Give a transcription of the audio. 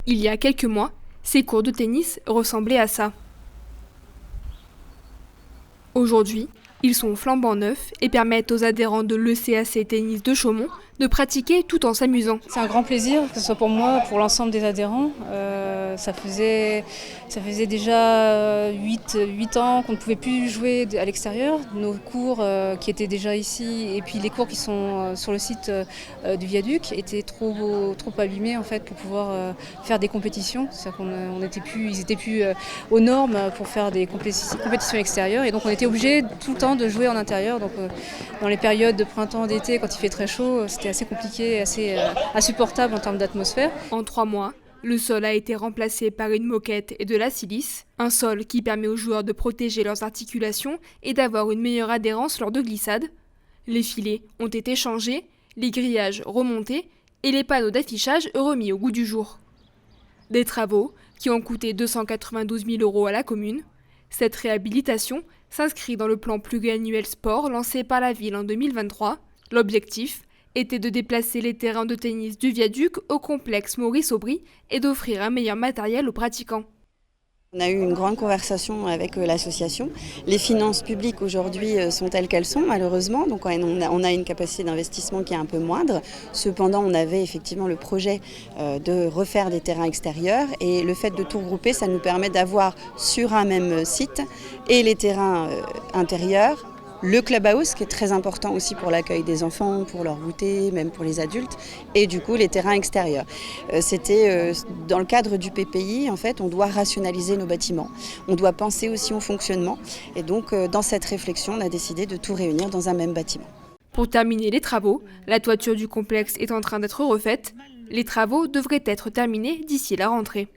Il y a quelques mois, ces cours de tennis ressemblaient à ça. Aujourd'hui, ils sont flambant neufs et permettent aux adhérents de l'ECAC Tennis de Chaumont de pratiquer tout en s'amusant. C'est un grand plaisir, que ce soit pour moi, pour l'ensemble des adhérents. Ça faisait déjà 8 ans qu'on ne pouvait plus jouer à l'extérieur. Nos cours qui étaient déjà ici et puis les cours qui sont sur le site du viaduc étaient trop abîmés en fait, pour pouvoir faire des compétitions. C'est-à-dire ils étaient plus aux normes pour faire des compétitions extérieures et donc on était obligé tout le temps de jouer en intérieur. Donc dans les périodes de printemps, d'été, quand il fait très chaud, c'était assez compliqué, assez insupportable en termes d'atmosphère. En 3 mois, le sol a été remplacé par une moquette et de la silice, un sol qui permet aux joueurs de protéger leurs articulations et d'avoir une meilleure adhérence lors de glissades. Les filets ont été changés, les grillages remontés et les panneaux d'affichage remis au goût du jour. Des travaux qui ont coûté 292 000 € à la commune. Cette réhabilitation s'inscrit dans le plan pluriannuel sport lancé par la ville en 2023. L'objectif était de déplacer les terrains de tennis du viaduc au complexe Maurice Aubry et d'offrir un meilleur matériel aux pratiquants. On a eu une grande conversation avec l'association. Les finances publiques aujourd'hui sont telles qu'elles sont malheureusement, donc on a une capacité d'investissement qui est un peu moindre. Cependant, on avait effectivement le projet de refaire des terrains extérieurs et le fait de tout regrouper, ça nous permet d'avoir sur un même site et les terrains intérieurs, le clubhouse qui est très important aussi pour l'accueil des enfants, pour leur goûter, même pour les adultes, et du coup les terrains extérieurs. C'était dans le cadre du PPI, en fait, on doit rationaliser nos bâtiments, on doit penser aussi au fonctionnement, et donc dans cette réflexion, on a décidé de tout réunir dans un même bâtiment. Pour terminer les travaux, la toiture du complexe est en train d'être refaite. Les travaux devraient être terminés d'ici la rentrée.